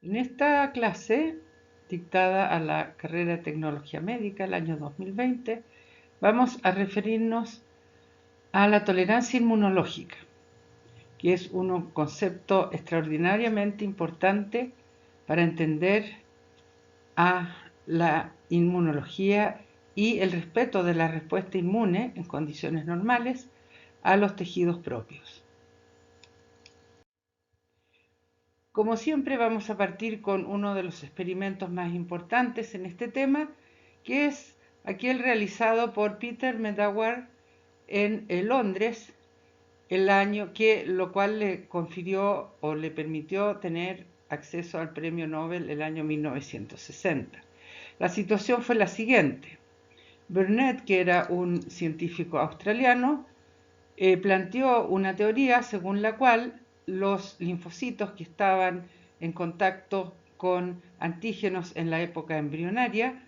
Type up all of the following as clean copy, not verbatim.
En esta clase, dictada a la carrera de Tecnología Médica el año 2020, vamos a referirnos a la tolerancia inmunológica, que es un concepto extraordinariamente importante para entender a la inmunología y el respeto de la respuesta inmune en condiciones normales a los tejidos propios. Como siempre, vamos a partir con uno de los experimentos más importantes en este tema, que es aquel realizado por Peter Medawar en Londres, lo cual le confirió o le permitió tener acceso al premio Nobel el año 1960. La situación fue la siguiente. Burnett, que era un científico australiano, planteó una teoría según la cual los linfocitos que estaban en contacto con antígenos en la época embrionaria,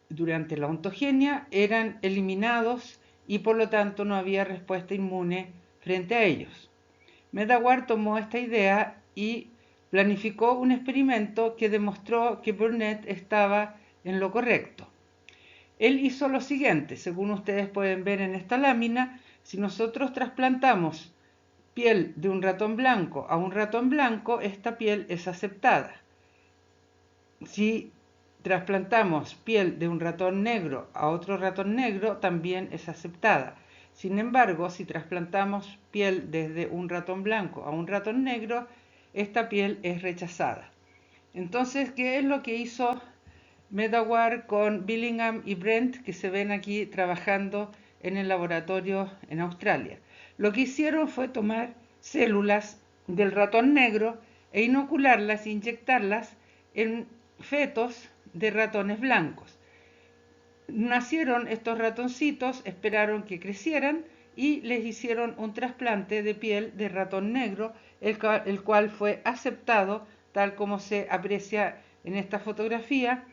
durante la ontogenia, eran eliminados y por lo tanto no había respuesta inmune frente a ellos. Medawar tomó esta idea y planificó un experimento que demostró que Burnett estaba en lo correcto. Él hizo lo siguiente, según ustedes pueden ver en esta lámina, si nosotros trasplantamos piel de un ratón blanco a un ratón blanco, esta piel es aceptada. Si trasplantamos piel de un ratón negro a otro ratón negro, también es aceptada. Sin embargo, si trasplantamos piel desde un ratón blanco a un ratón negro, esta piel es rechazada. Entonces, ¿qué es lo que hizo Medawar con Billingham y Brent, que se ven aquí trabajando en el laboratorio en Australia? Lo que hicieron fue tomar células del ratón negro e inocularlas, inyectarlas en fetos de ratones blancos. Nacieron estos ratoncitos, esperaron que crecieran y les hicieron un trasplante de piel de ratón negro, el cual fue aceptado tal como se aprecia en esta fotografía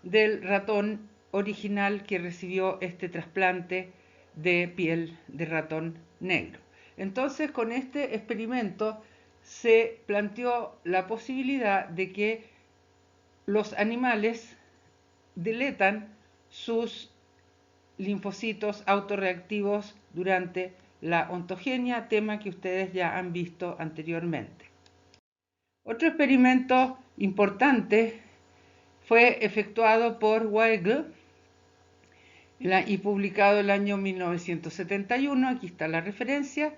del ratón original que recibió este trasplante de piel de ratón negro. Entonces, con este experimento se planteó la posibilidad de que los animales deletan sus linfocitos autorreactivos durante la ontogenia, tema que ustedes ya han visto anteriormente. Otro experimento importante fue efectuado por Weigel y publicado el año 1971, aquí está la referencia,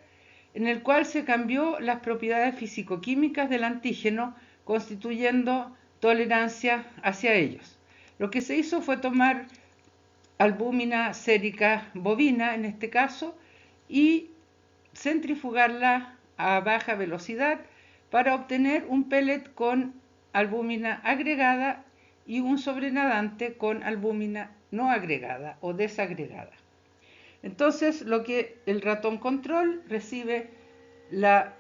en el cual se cambió las propiedades fisicoquímicas del antígeno, constituyendo tolerancia hacia ellos. Lo que se hizo fue tomar albúmina sérica bovina, en este caso, y centrifugarla a baja velocidad para obtener un pellet con albúmina agregada y un sobrenadante con albúmina no agregada o desagregada. Entonces, lo que el ratón control recibe la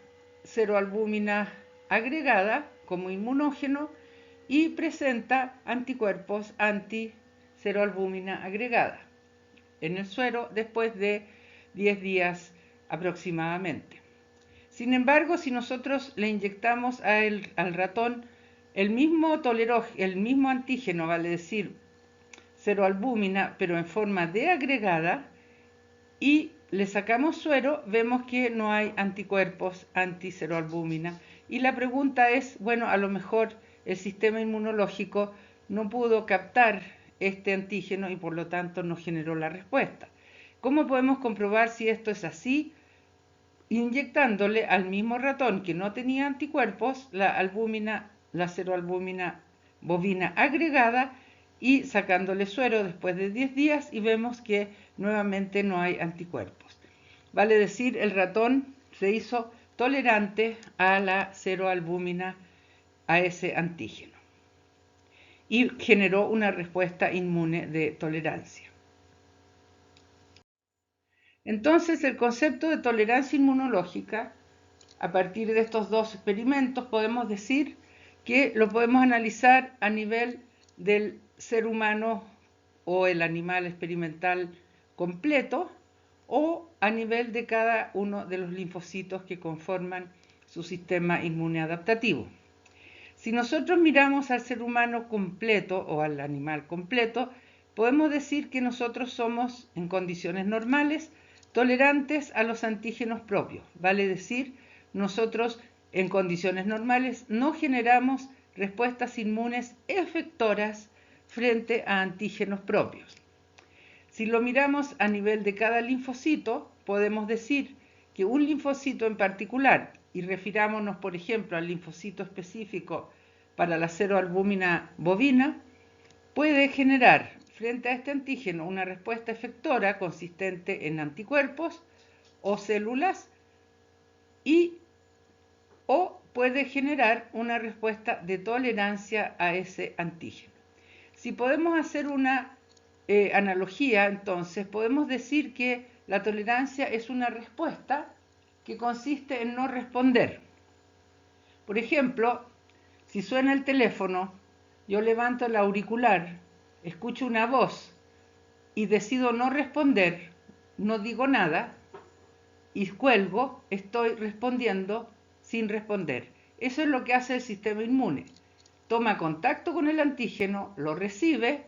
ceroalbúmina agregada como inmunógeno y presenta anticuerpos anti-ceroalbúmina agregada en el suero después de 10 días aproximadamente. Sin embargo, si nosotros le inyectamos al ratón el mismo antígeno, vale decir, ceroalbúmina, pero en forma de agregada, y le sacamos suero, vemos que no hay anticuerpos anti-ceroalbúmina. Y la pregunta es, bueno, a lo mejor el sistema inmunológico no pudo captar este antígeno y por lo tanto no generó la respuesta. ¿Cómo podemos comprobar si esto es así? Inyectándole al mismo ratón que no tenía anticuerpos la ceroalbúmina bovina agregada y sacándole suero después de 10 días y vemos que nuevamente no hay anticuerpos. Vale decir, el ratón se hizo tolerante a la ceroalbúmina, a ese antígeno, y generó una respuesta inmune de tolerancia. Entonces, el concepto de tolerancia inmunológica, a partir de estos dos experimentos, podemos decir que lo podemos analizar a nivel del ser humano o el animal experimental completo o a nivel de cada uno de los linfocitos que conforman su sistema inmune adaptativo. Si nosotros miramos al ser humano completo o al animal completo, podemos decir que nosotros somos, en condiciones normales, tolerantes a los antígenos propios. Vale decir, nosotros en condiciones normales no generamos respuestas inmunes efectoras frente a antígenos propios. Si lo miramos a nivel de cada linfocito, podemos decir que un linfocito en particular, y refirámonos por ejemplo al linfocito específico para la seroalbúmina bovina, puede generar frente a este antígeno una respuesta efectora consistente en anticuerpos o células o puede generar una respuesta de tolerancia a ese antígeno. Si podemos hacer una analogía, entonces podemos decir que la tolerancia es una respuesta que consiste en no responder. Por ejemplo, si suena el teléfono, yo levanto el auricular, escucho una voz y decido no responder, no digo nada y cuelgo, estoy respondiendo sin responder. Eso es lo que hace el sistema inmune. Toma contacto con el antígeno, lo recibe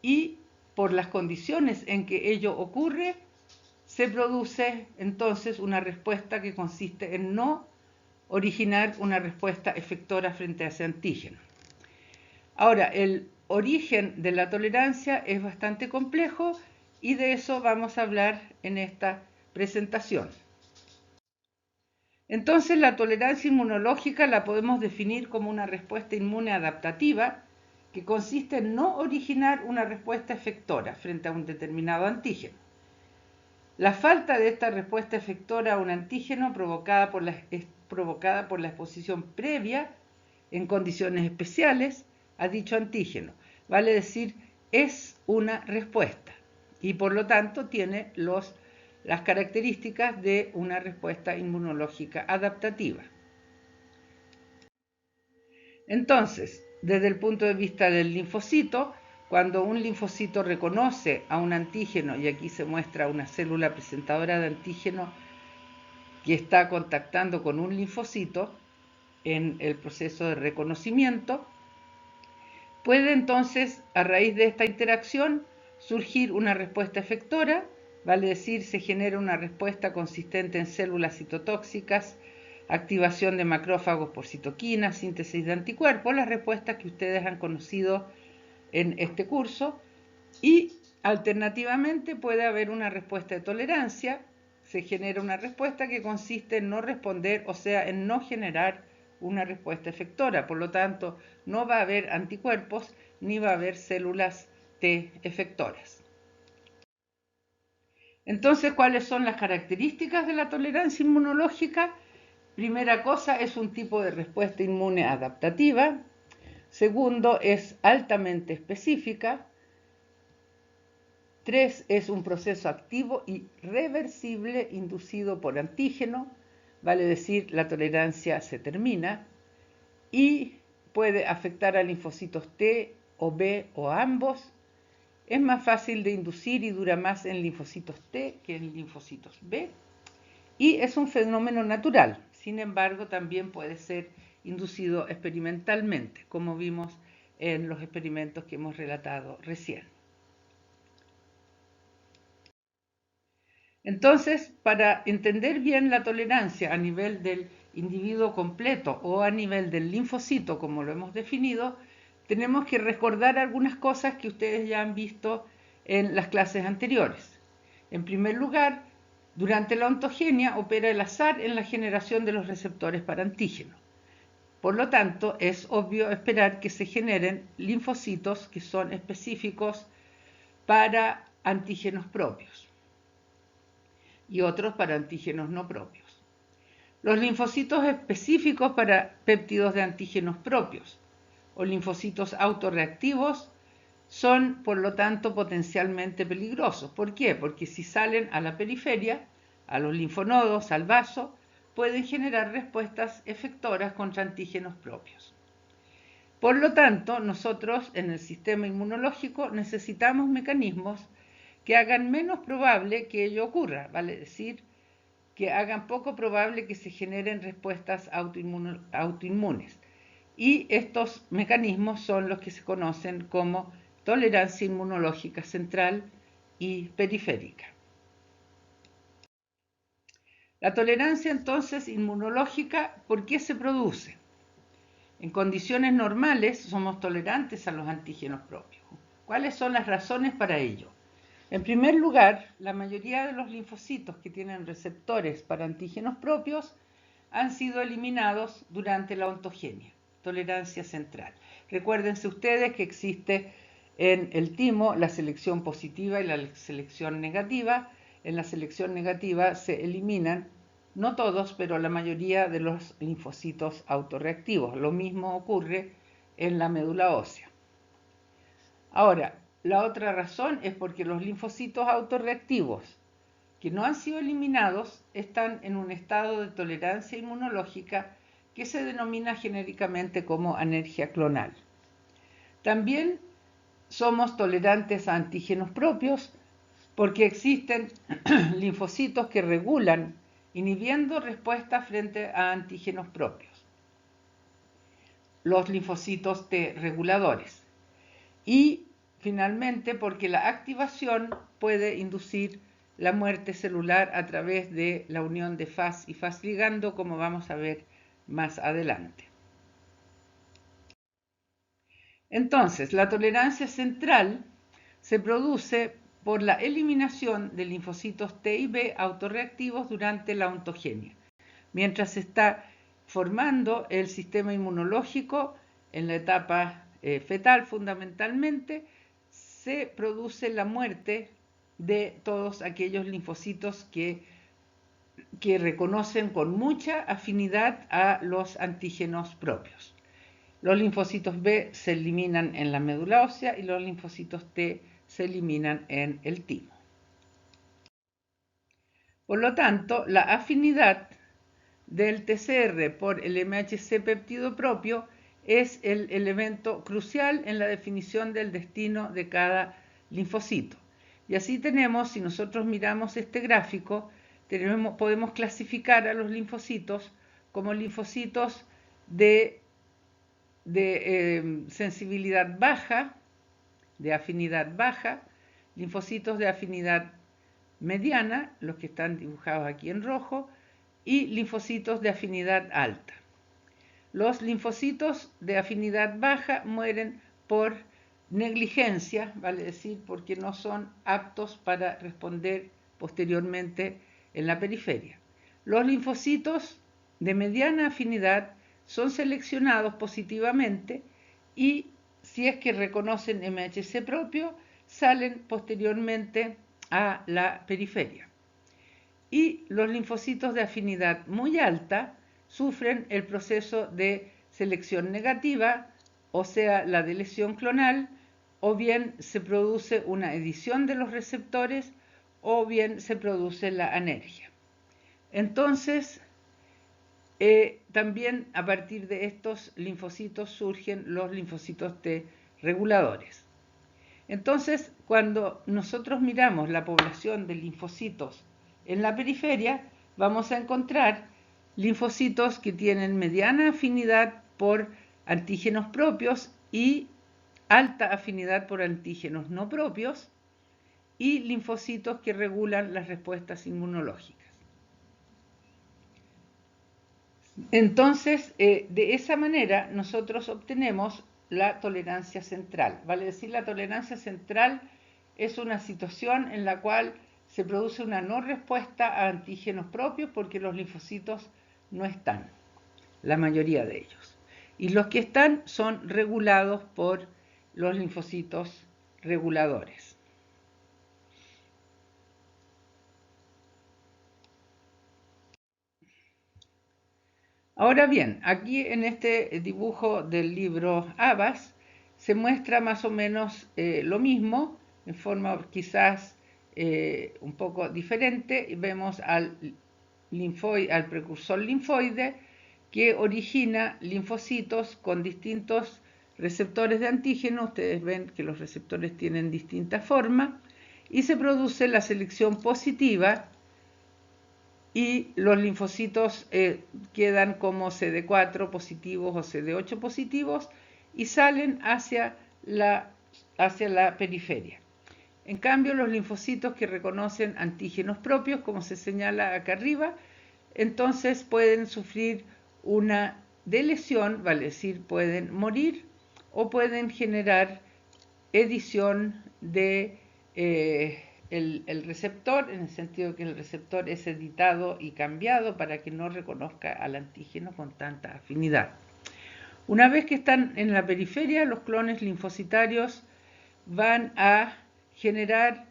y por las condiciones en que ello ocurre, se produce entonces una respuesta que consiste en no originar una respuesta efectora frente a ese antígeno. Ahora, el origen de la tolerancia es bastante complejo y de eso vamos a hablar en esta presentación. Entonces, la tolerancia inmunológica la podemos definir como una respuesta inmune adaptativa que consiste en no originar una respuesta efectora frente a un determinado antígeno. La falta de esta respuesta efectora a un antígeno provocada por la exposición previa en condiciones especiales a dicho antígeno. Vale decir, es una respuesta y por lo tanto tiene las características de una respuesta inmunológica adaptativa. Entonces, desde el punto de vista del linfocito, cuando un linfocito reconoce a un antígeno, y aquí se muestra una célula presentadora de antígeno que está contactando con un linfocito en el proceso de reconocimiento, puede entonces, a raíz de esta interacción, surgir una respuesta efectora, vale decir, se genera una respuesta consistente en células citotóxicas, activación de macrófagos por citoquinas, síntesis de anticuerpos, las respuestas que ustedes han conocido en este curso, y alternativamente puede haber una respuesta de tolerancia, se genera una respuesta que consiste en no responder, o sea, en no generar una respuesta efectora, por lo tanto, no va a haber anticuerpos ni va a haber células T efectoras. Entonces, ¿cuáles son las características de la tolerancia inmunológica? Primera cosa, es un tipo de respuesta inmune adaptativa. Segundo, es altamente específica. 3, es un proceso activo y reversible inducido por antígeno, vale decir, la tolerancia se termina y puede afectar a linfocitos T o B o a ambos. Es más fácil de inducir y dura más en linfocitos T que en linfocitos B. Y es un fenómeno natural, sin embargo, también puede ser inducido experimentalmente, como vimos en los experimentos que hemos relatado recién. Entonces, para entender bien la tolerancia a nivel del individuo completo o a nivel del linfocito, como lo hemos definido, tenemos que recordar algunas cosas que ustedes ya han visto en las clases anteriores. En primer lugar, durante la ontogenia opera el azar en la generación de los receptores para antígeno. Por lo tanto, es obvio esperar que se generen linfocitos que son específicos para antígenos propios y otros para antígenos no propios. Los linfocitos específicos para péptidos de antígenos propios o linfocitos autorreactivos son, por lo tanto, potencialmente peligrosos. ¿Por qué? Porque si salen a la periferia, a los linfonodos, al vaso, pueden generar respuestas efectoras contra antígenos propios. Por lo tanto, nosotros en el sistema inmunológico necesitamos mecanismos que hagan menos probable que ello ocurra, vale decir, que hagan poco probable que se generen respuestas autoinmunes, y estos mecanismos son los que se conocen como tolerancia inmunológica central y periférica. La tolerancia entonces inmunológica, ¿por qué se produce? En condiciones normales somos tolerantes a los antígenos propios. ¿Cuáles son las razones para ello? En primer lugar, la mayoría de los linfocitos que tienen receptores para antígenos propios han sido eliminados durante la ontogenia, tolerancia central. Recuérdense ustedes que existe en el timo la selección positiva y la selección negativa. En la selección negativa se eliminan, no todos, pero la mayoría de los linfocitos autorreactivos. Lo mismo ocurre en la médula ósea. Ahora, la otra razón es porque los linfocitos autorreactivos que no han sido eliminados están en un estado de tolerancia inmunológica que se denomina genéricamente como anergia clonal. También somos tolerantes a antígenos propios porque existen linfocitos que regulan, inhibiendo respuesta frente a antígenos propios, los linfocitos T reguladores. Y finalmente porque la activación puede inducir la muerte celular a través de la unión de Fas y Fas ligando, como vamos a ver más adelante. Entonces, la tolerancia central se produce por la eliminación de linfocitos T y B autorreactivos durante la ontogenia, mientras se está formando el sistema inmunológico en la etapa fetal fundamentalmente, se produce la muerte de todos aquellos linfocitos que reconocen con mucha afinidad a los antígenos propios. Los linfocitos B se eliminan en la médula ósea y los linfocitos T se eliminan en el timo. Por lo tanto, la afinidad del TCR por el MHC péptido propio es el elemento crucial en la definición del destino de cada linfocito. Y así tenemos, si nosotros miramos este gráfico, podemos clasificar a los linfocitos como linfocitos de sensibilidad baja, de afinidad baja, linfocitos de afinidad mediana, los que están dibujados aquí en rojo, y linfocitos de afinidad alta. Los linfocitos de afinidad baja mueren por negligencia, vale decir, porque no son aptos para responder posteriormente en la periferia. Los linfocitos de mediana afinidad son seleccionados positivamente y, si es que reconocen MHC propio, salen posteriormente a la periferia. Y los linfocitos de afinidad muy alta sufren el proceso de selección negativa, o sea, la deleción clonal, o bien se produce una edición de los receptores, o bien se produce la anergia. Entonces, también a partir de estos linfocitos surgen los linfocitos T reguladores. Entonces, cuando nosotros miramos la población de linfocitos en la periferia, vamos a encontrar linfocitos que tienen mediana afinidad por antígenos propios y alta afinidad por antígenos no propios, y linfocitos que regulan las respuestas inmunológicas. Entonces, de esa manera nosotros obtenemos la tolerancia central. Vale decir, la tolerancia central es una situación en la cual se produce una no respuesta a antígenos propios porque los linfocitos no están, la mayoría de ellos. Y los que están son regulados por los linfocitos reguladores. Ahora bien, aquí en este dibujo del libro Abbas se muestra más o menos lo mismo, en forma quizás un poco diferente. Vemos al precursor linfoide que origina linfocitos con distintos receptores de antígeno. Ustedes ven que los receptores tienen distinta forma y se produce la selección positiva y los linfocitos quedan como CD4 positivos o CD8 positivos y salen hacia la periferia. En cambio, los linfocitos que reconocen antígenos propios, como se señala acá arriba, entonces pueden sufrir una delesión, vale decir, pueden morir o pueden generar edición de el receptor, en el sentido de que el receptor es editado y cambiado para que no reconozca al antígeno con tanta afinidad. Una vez que están en la periferia, los clones linfocitarios van a generar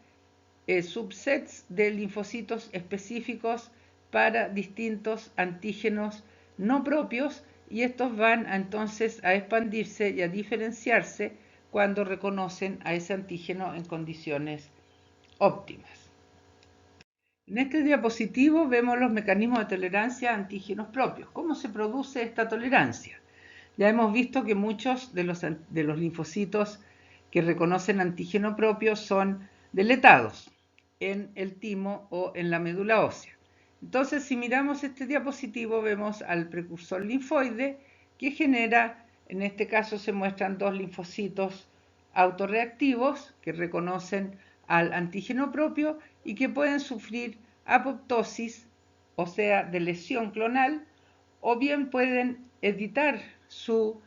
subsets de linfocitos específicos para distintos antígenos no propios y estos van entonces a expandirse y a diferenciarse cuando reconocen a ese antígeno en condiciones óptimas. En este diapositivo vemos los mecanismos de tolerancia a antígenos propios. ¿Cómo se produce esta tolerancia? Ya hemos visto que muchos de los linfocitos que reconocen antígeno propio son deletados en el timo o en la médula ósea. Entonces, si miramos este diapositivo, vemos al precursor linfoide que genera, en este caso se muestran dos linfocitos autorreactivos que reconocen al antígeno propio y que pueden sufrir apoptosis, o sea, de lesión clonal, o bien pueden editar su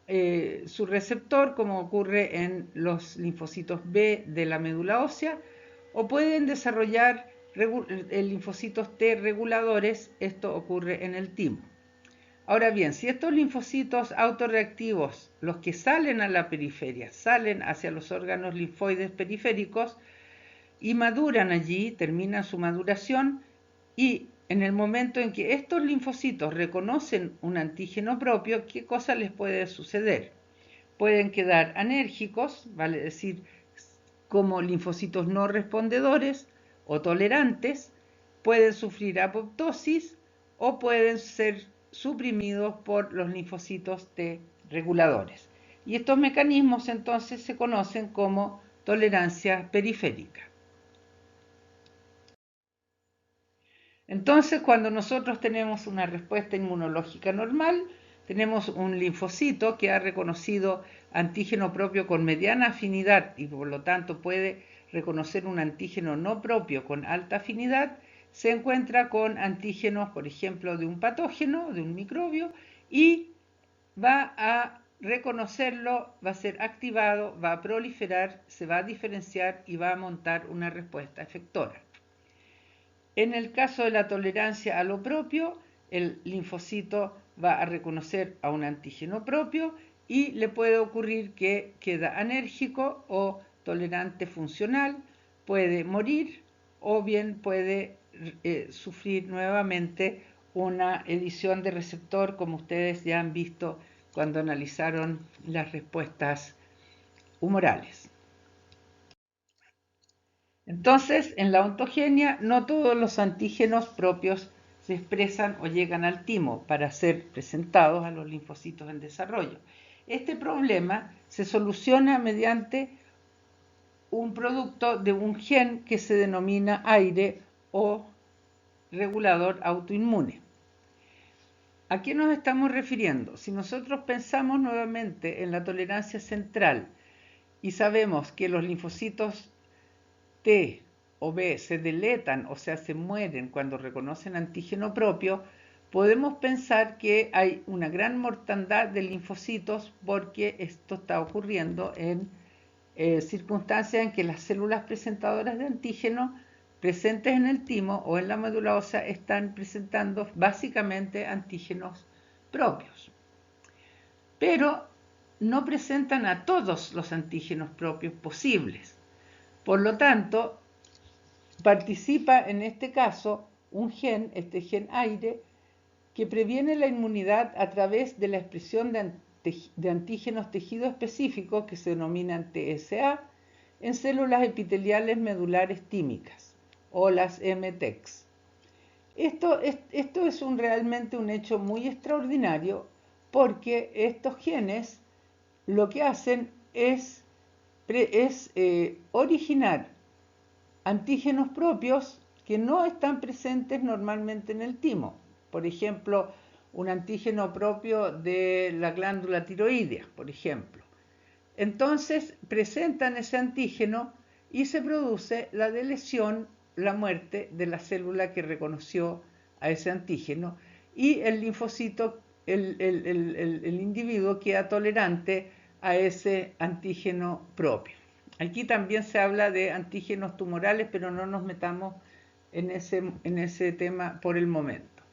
receptor, como ocurre en los linfocitos B de la médula ósea, o pueden desarrollar linfocitos T reguladores, esto ocurre en el timo. Ahora bien, si estos linfocitos autorreactivos, los que salen a la periferia, salen hacia los órganos linfoides periféricos y maduran allí, terminan su maduración, y en el momento en que estos linfocitos reconocen un antígeno propio, ¿qué cosa les puede suceder? Pueden quedar anérgicos, vale decir, como linfocitos no respondedores o tolerantes, pueden sufrir apoptosis o pueden ser suprimidos por los linfocitos T reguladores. Y estos mecanismos entonces se conocen como tolerancia periférica. Entonces, cuando nosotros tenemos una respuesta inmunológica normal, tenemos un linfocito que ha reconocido antígeno propio con mediana afinidad y por lo tanto puede reconocer un antígeno no propio con alta afinidad, se encuentra con antígenos, por ejemplo, de un patógeno, de un microbio, y va a reconocerlo, va a ser activado, va a proliferar, se va a diferenciar y va a montar una respuesta efectora. En el caso de la tolerancia a lo propio, el linfocito va a reconocer a un antígeno propio y le puede ocurrir que queda anérgico o tolerante funcional, puede morir o bien puede sufrir nuevamente una edición de receptor, como ustedes ya han visto cuando analizaron las respuestas humorales. Entonces, en la ontogenia, no todos los antígenos propios se expresan o llegan al timo para ser presentados a los linfocitos en desarrollo. Este problema se soluciona mediante un producto de un gen que se denomina aire o regulador autoinmune. ¿A qué nos estamos refiriendo? Si nosotros pensamos nuevamente en la tolerancia central y sabemos que los linfocitos T o B se deletan, o sea, se mueren cuando reconocen antígeno propio, podemos pensar que hay una gran mortandad de linfocitos porque esto está ocurriendo en circunstancias en que las células presentadoras de antígeno presentes en el timo o en la médula ósea están presentando básicamente antígenos propios. Pero no presentan a todos los antígenos propios posibles. Por lo tanto, participa en este caso un gen, este gen aire, que previene la inmunidad a través de la expresión de antígenos tejido específicos que se denominan TSA en células epiteliales medulares tímicas o las MTEX. Esto es realmente un hecho muy extraordinario porque estos genes lo que hacen es originar antígenos propios que no están presentes normalmente en el timo. Por ejemplo, un antígeno propio de la glándula tiroidea, por ejemplo. Entonces presentan ese antígeno y se produce la delesión, la muerte de la célula que reconoció a ese antígeno, y el linfocito, el individuo queda tolerante a ese antígeno propio. Aquí también se habla de antígenos tumorales, pero no nos metamos en ese tema por el momento.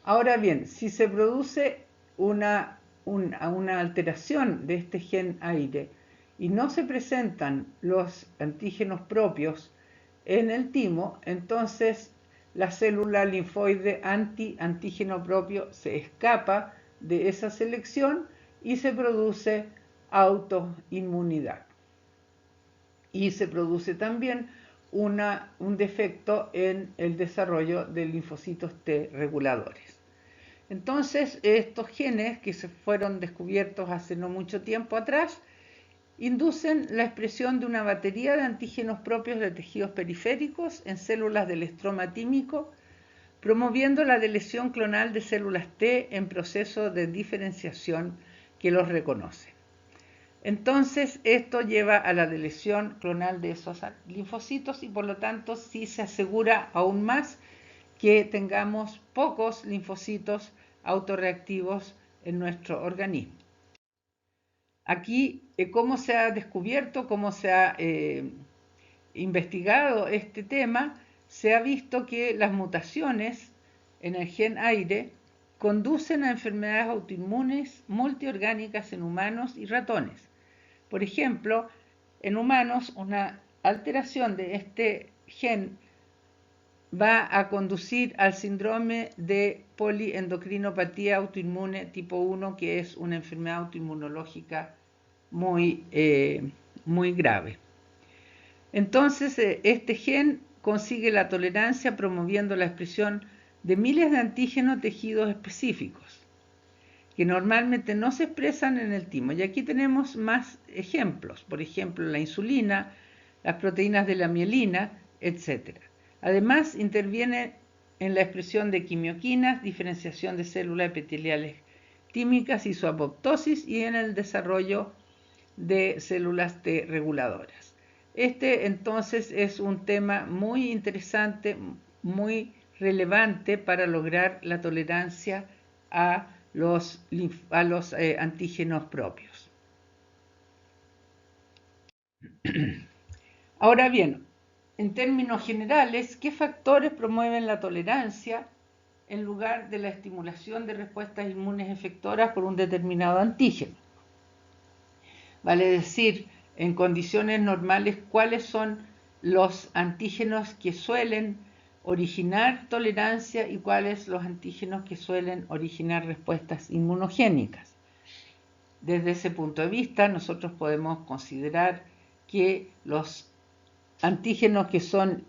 Ahora bien, si se produce una alteración de este gen AIRE y no se presentan los antígenos propios en el timo, entonces la célula linfoide anti-antígeno propio se escapa de esa selección y se produce autoinmunidad. Y se produce también un defecto en el desarrollo de linfocitos T reguladores. Entonces, estos genes que se fueron descubiertos hace no mucho tiempo atrás, inducen la expresión de una batería de antígenos propios de tejidos periféricos en células del estroma tímico, promoviendo la delesión clonal de células T en proceso de diferenciación que los reconoce. Entonces, esto lleva a la delesión clonal de esos linfocitos y por lo tanto sí se asegura aún más que tengamos pocos linfocitos autorreactivos en nuestro organismo. Aquí, cómo se ha descubierto, cómo se ha investigado este tema, se ha visto que las mutaciones en el gen AIRE conducen a enfermedades autoinmunes multiorgánicas en humanos y ratones. Por ejemplo, en humanos, una alteración de este gen va a conducir al síndrome de poliendocrinopatía autoinmune tipo 1, que es una enfermedad autoinmunológica muy grave. Entonces, este gen consigue la tolerancia promoviendo la expresión de miles de antígenos tejidos específicos que normalmente no se expresan en el timo. Y aquí tenemos más ejemplos, por ejemplo, la insulina, las proteínas de la mielina, etc. Además, interviene en la expresión de quimioquinas, diferenciación de células epiteliales tímicas y su apoptosis, y en el desarrollo de células T reguladoras. Este entonces es un tema muy interesante, muy relevante para lograr la tolerancia a los antígenos propios. Ahora bien, en términos generales, ¿qué factores promueven la tolerancia en lugar de la estimulación de respuestas inmunes efectoras por un determinado antígeno? Vale decir, en condiciones normales, ¿cuáles son los antígenos que suelen originar tolerancia y cuáles los antígenos que suelen originar respuestas inmunogénicas? Desde ese punto de vista, nosotros podemos considerar que los antígenos que son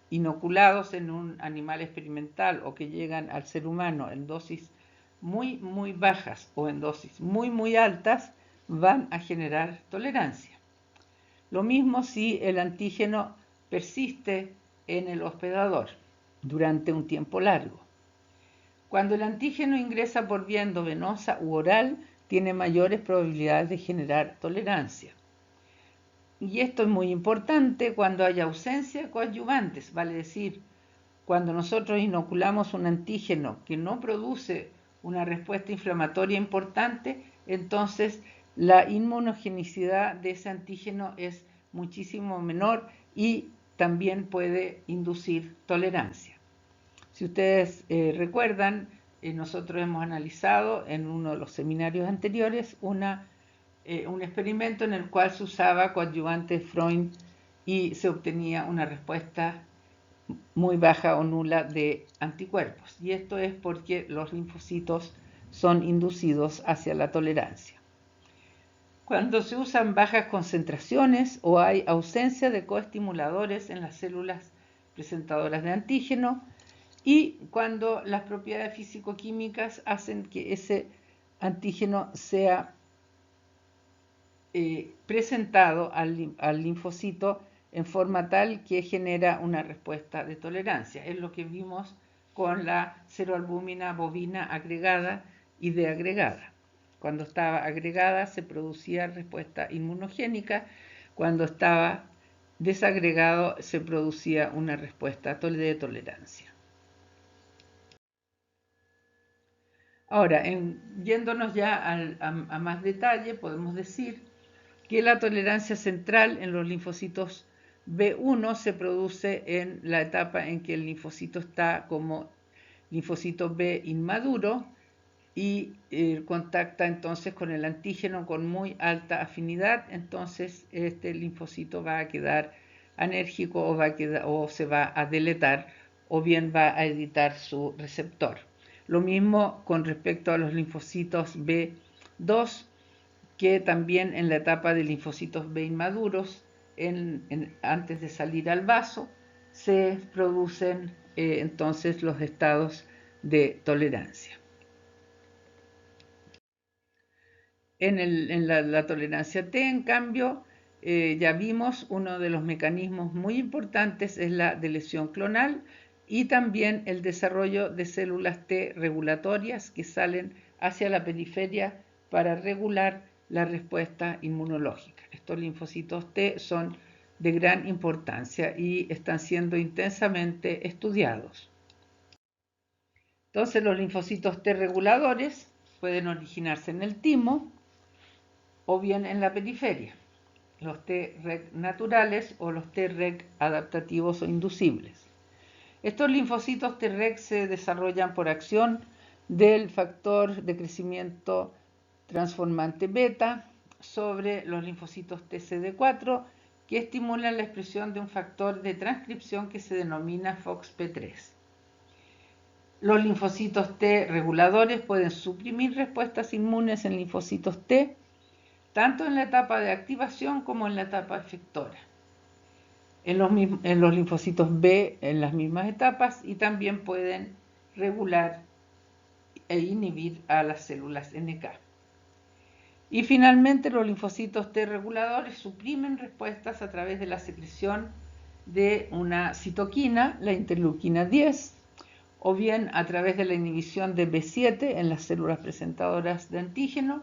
inoculados en un animal experimental o que llegan al ser humano en dosis muy bajas o en dosis muy altas van a generar tolerancia. Lo mismo si el antígeno persiste en el hospedador durante un tiempo largo. Cuando el antígeno ingresa por vía endovenosa u oral, tiene mayores probabilidades de generar tolerancia. Y esto es muy importante cuando hay ausencia de coadyuvantes, vale decir, cuando nosotros inoculamos un antígeno que no produce una respuesta inflamatoria importante, entonces la inmunogenicidad de ese antígeno es muchísimo menor y también puede inducir tolerancia. Si ustedes recuerdan, nosotros hemos analizado en uno de los seminarios anteriores un experimento en el cual se usaba coadyuvante Freund y se obtenía una respuesta muy baja o nula de anticuerpos. Y esto es porque los linfocitos son inducidos hacia la tolerancia. Cuando se usan bajas concentraciones o hay ausencia de coestimuladores en las células presentadoras de antígeno, y cuando las propiedades físico-químicas hacen que ese antígeno sea presentado al linfocito en forma tal que genera una respuesta de tolerancia. Es lo que vimos con la ceroalbúmina bovina agregada y desagregada. Cuando estaba agregada se producía respuesta inmunogénica, cuando estaba desagregado se producía una respuesta de tolerancia. Ahora, yéndonos ya a más detalle, podemos decir que la tolerancia central en los linfocitos B1 se produce en la etapa en que el linfocito está como linfocito B inmaduro y contacta entonces con el antígeno con muy alta afinidad, entonces este linfocito va a quedar anérgico o se va a deletar o bien va a editar su receptor. Lo mismo con respecto a los linfocitos B2, que también en la etapa de linfocitos B inmaduros, antes de salir al vaso, se producen entonces los estados de tolerancia. En la tolerancia T, en cambio, ya vimos uno de los mecanismos muy importantes es la deleción clonal y también el desarrollo de células T regulatorias que salen hacia la periferia para regular la respuesta inmunológica. Estos linfocitos T son de gran importancia y están siendo intensamente estudiados. Entonces, los linfocitos T reguladores pueden originarse en el timo o bien en la periferia, los Treg naturales o los Treg adaptativos o inducibles. Estos linfocitos Treg se desarrollan por acción del factor de crecimiento transformante beta sobre los linfocitos TCD4 que estimulan la expresión de un factor de transcripción que se denomina FOXP3. Los linfocitos T reguladores pueden suprimir respuestas inmunes en linfocitos T tanto en la etapa de activación como en la etapa efectora. En los linfocitos B en las mismas etapas y también pueden regular e inhibir a las células NK. Y finalmente los linfocitos T reguladores suprimen respuestas a través de la secreción de una citoquina, la interleuquina 10, o bien a través de la inhibición de B7 en las células presentadoras de antígeno,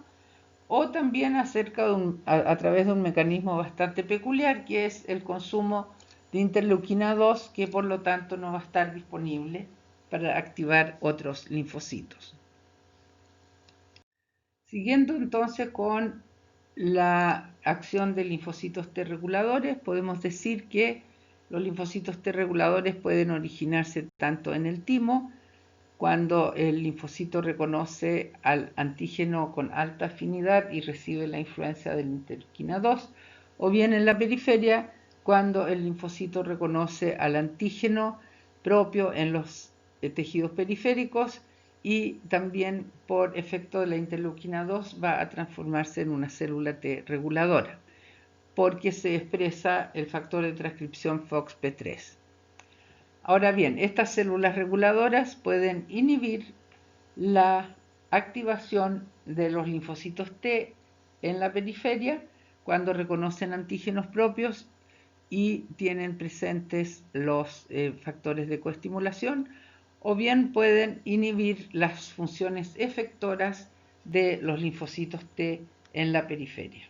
o también a través de un mecanismo bastante peculiar que es el consumo de interleuquina 2, que por lo tanto no va a estar disponible para activar otros linfocitos. Siguiendo entonces con la acción de linfocitos T reguladores, podemos decir que los linfocitos T reguladores pueden originarse tanto en el timo, cuando el linfocito reconoce al antígeno con alta afinidad y recibe la influencia de la interleuquina 2, o bien en la periferia, cuando el linfocito reconoce al antígeno propio en los tejidos periféricos y también por efecto de la interleuquina 2 va a transformarse en una célula T reguladora, porque se expresa el factor de transcripción FOXP3. Ahora bien, estas células reguladoras pueden inhibir la activación de los linfocitos T en la periferia cuando reconocen antígenos propios y tienen presentes los factores de coestimulación, o bien pueden inhibir las funciones efectoras de los linfocitos T en la periferia.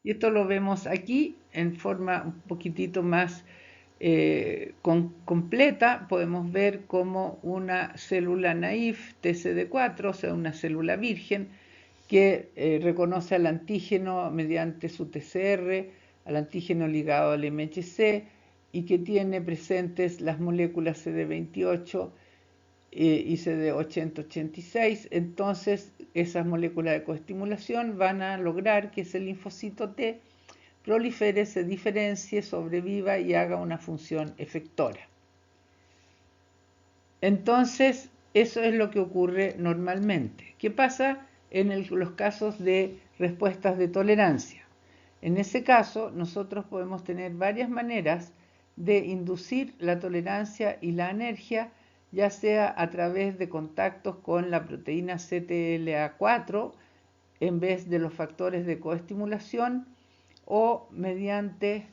Y esto lo vemos aquí en forma un poquitito más completa. Podemos ver cómo una célula naïf TCD4, o sea, una célula virgen, que reconoce al antígeno mediante su TCR, al antígeno ligado al MHC, y que tiene presentes las moléculas CD28 y CD8086, entonces esas moléculas de coestimulación van a lograr que ese linfocito T prolifere, se diferencie, sobreviva y haga una función efectora. Entonces, eso es lo que ocurre normalmente. ¿Qué pasa en los casos de respuestas de tolerancia? En ese caso, nosotros podemos tener varias maneras de inducir la tolerancia y la anergia, ya sea a través de contactos con la proteína CTLA4 en vez de los factores de coestimulación o mediante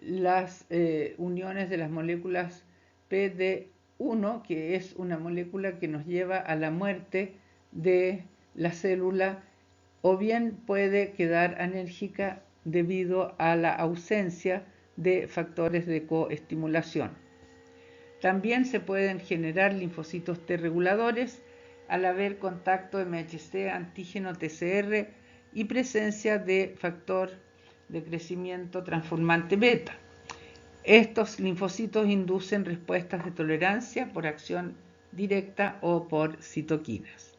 las uniones de las moléculas PD1, que es una molécula que nos lleva a la muerte de la célula, o bien puede quedar anérgica debido a la ausencia de factores de coestimulación. También se pueden generar linfocitos T reguladores al haber contacto MHC, antígeno TCR y presencia de factor de crecimiento transformante beta. Estos linfocitos inducen respuestas de tolerancia por acción directa o por citoquinas.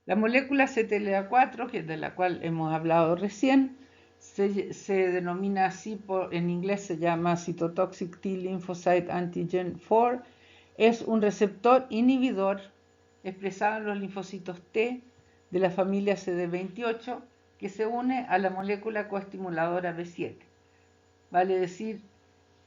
La molécula CTLA4, que es de la cual hemos hablado recién, se denomina así, en inglés se llama Cytotoxic T Lymphocyte Antigen 4, es un receptor inhibidor expresado en los linfocitos T de la familia CD28 que se une a la molécula coestimuladora B7. Vale decir,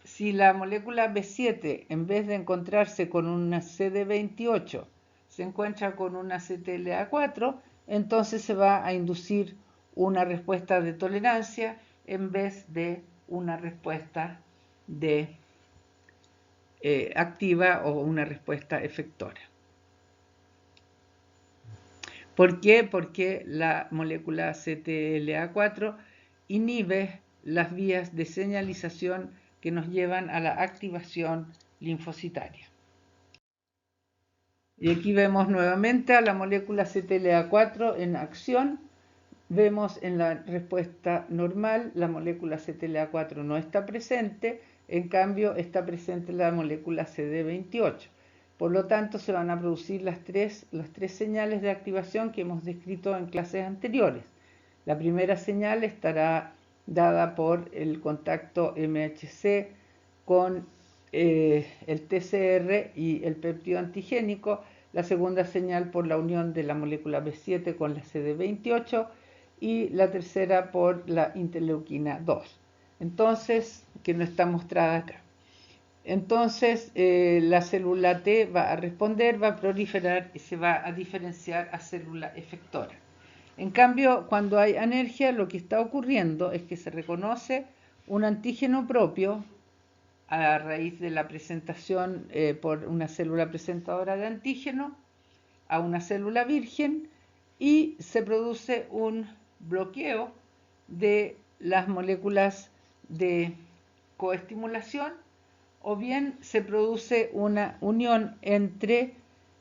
si la molécula B7, en vez de encontrarse con una CD28, se encuentra con una CTLA4, entonces se va a inducir una respuesta de tolerancia en vez de una respuesta de activa o una respuesta efectora. ¿Por qué? Porque la molécula CTLA4 inhibe las vías de señalización que nos llevan a la activación linfocitaria. Y aquí vemos nuevamente a la molécula CTLA4 en acción. Vemos en la respuesta normal la molécula CTLA4 no está presente, en cambio está presente la molécula CD28. Por lo tanto, se van a producir las tres señales de activación que hemos descrito en clases anteriores. La primera señal estará dada por el contacto MHC con el TCR y el péptido antigénico, la segunda señal por la unión de la molécula B7 con la CD28 y la tercera por la interleuquina 2, entonces, que no está mostrada acá. Entonces, la célula T va a responder, va a proliferar y se va a diferenciar a célula efectora. En cambio, cuando hay anergia, lo que está ocurriendo es que se reconoce un antígeno propio a raíz de la presentación por una célula presentadora de antígeno a una célula virgen y se produce un bloqueo de las moléculas de coestimulación, o bien se produce una unión entre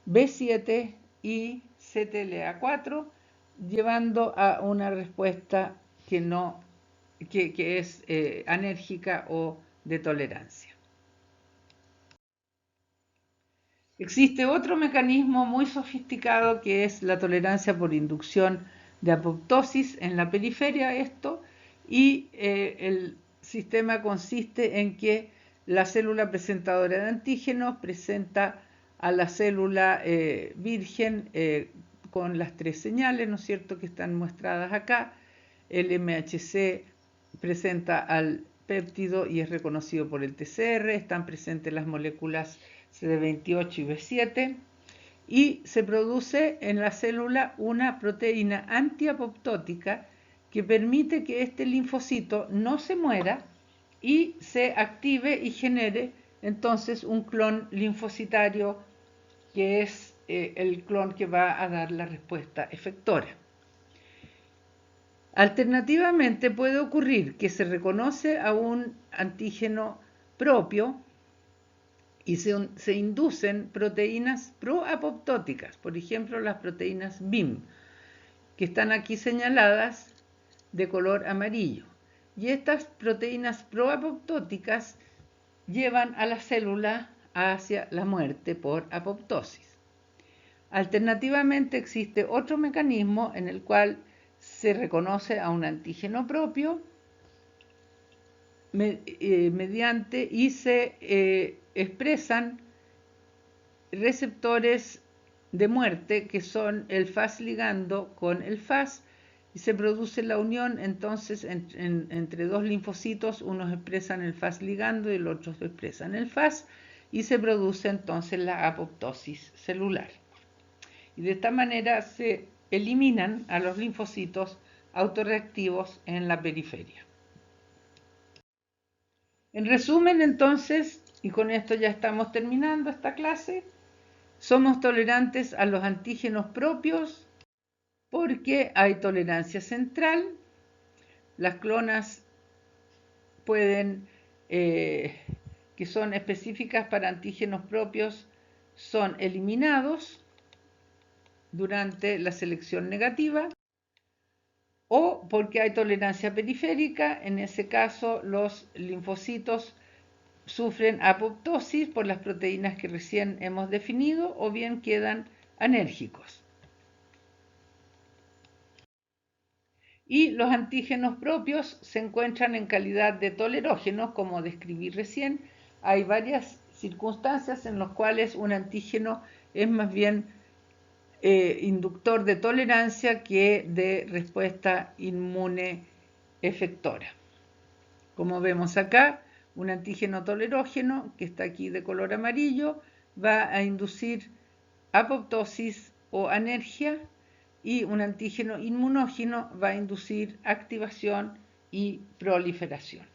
B7 y CTLA4, llevando a una respuesta que es anérgica o de tolerancia. Existe otro mecanismo muy sofisticado que es la tolerancia por inducción de apoptosis en la periferia, y el sistema consiste en que la célula presentadora de antígenos presenta a la célula virgen con las tres señales, ¿no es cierto?, que están mostradas acá. El MHC presenta al péptido y es reconocido por el TCR, están presentes las moléculas CD28 y B7, y se produce en la célula una proteína antiapoptótica que permite que este linfocito no se muera y se active y genere entonces un clon linfocitario que es el clon que va a dar la respuesta efectora. Alternativamente puede ocurrir que se reconoce a un antígeno propio y se inducen proteínas proapoptóticas, por ejemplo las proteínas BIM, que están aquí señaladas de color amarillo. Y estas proteínas proapoptóticas llevan a la célula hacia la muerte por apoptosis. Alternativamente existe otro mecanismo en el cual se reconoce a un antígeno propio mediante y se expresan receptores de muerte que son el Fas ligando con el Fas y se produce la unión entonces entre dos linfocitos, unos expresan el Fas ligando y los otros expresan el Fas y se produce entonces la apoptosis celular. y de esta manera se eliminan a los linfocitos autorreactivos en la periferia. En resumen, entonces, y con esto ya estamos terminando esta clase, somos tolerantes a los antígenos propios porque hay tolerancia central. Las clonas que son específicas para antígenos propios son eliminados durante la selección negativa, o porque hay tolerancia periférica. En ese caso, los linfocitos sufren apoptosis por las proteínas que recién hemos definido, o bien quedan anérgicos. Y los antígenos propios se encuentran en calidad de tolerógenos, como describí recién. Hay varias circunstancias en las cuales un antígeno es más bien inductor de tolerancia que de respuesta inmune efectora. Como vemos acá, un antígeno tolerógeno, que está aquí de color amarillo, va a inducir apoptosis o anergia, y un antígeno inmunógeno va a inducir activación y proliferación.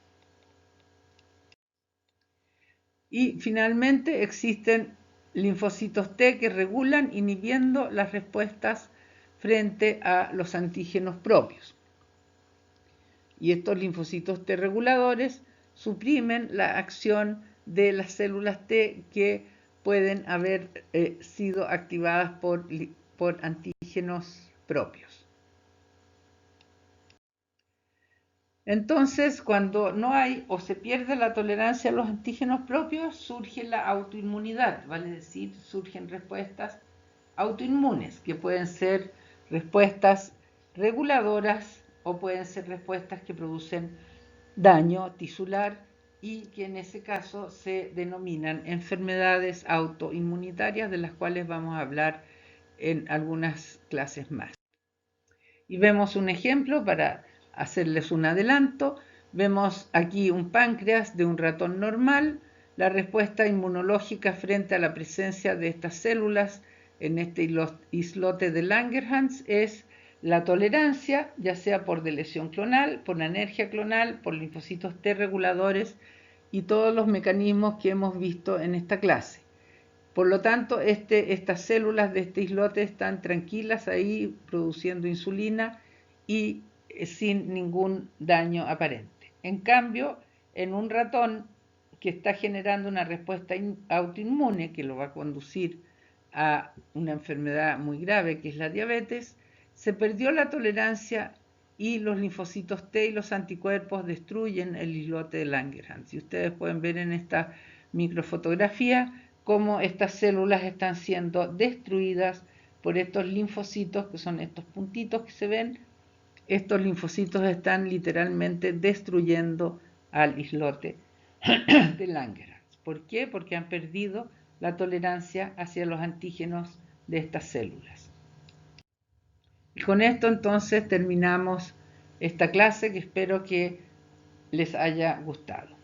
Y finalmente existen linfocitos T que regulan inhibiendo las respuestas frente a los antígenos propios. Y estos linfocitos T reguladores suprimen la acción de las células T que pueden haber sido activadas por antígenos propios. Entonces, cuando no hay o se pierde la tolerancia a los antígenos propios, surge la autoinmunidad, vale decir, surgen respuestas autoinmunes, que pueden ser respuestas reguladoras o pueden ser respuestas que producen daño tisular, y que en ese caso se denominan enfermedades autoinmunitarias, de las cuales vamos a hablar en algunas clases más. Y vemos un ejemplo para hacerles un adelanto. Vemos aquí un páncreas de un ratón normal. La respuesta inmunológica frente a la presencia de estas células en este islote de Langerhans es la tolerancia, ya sea por delesión clonal, por anergia clonal, por linfocitos T reguladores y todos los mecanismos que hemos visto en esta clase. Por lo tanto, estas células de este islote están tranquilas ahí produciendo insulina y sin ningún daño aparente. En cambio, en un ratón que está generando una respuesta autoinmune que lo va a conducir a una enfermedad muy grave, que es la diabetes, se perdió la tolerancia y los linfocitos T y los anticuerpos destruyen el islote de Langerhans. Y ustedes pueden ver en esta microfotografía cómo estas células están siendo destruidas por estos linfocitos, que son estos puntitos que se ven. Estos linfocitos están literalmente destruyendo al islote de Langerhans. ¿Por qué? Porque han perdido la tolerancia hacia los antígenos de estas células. Y con esto entonces terminamos esta clase, que espero que les haya gustado.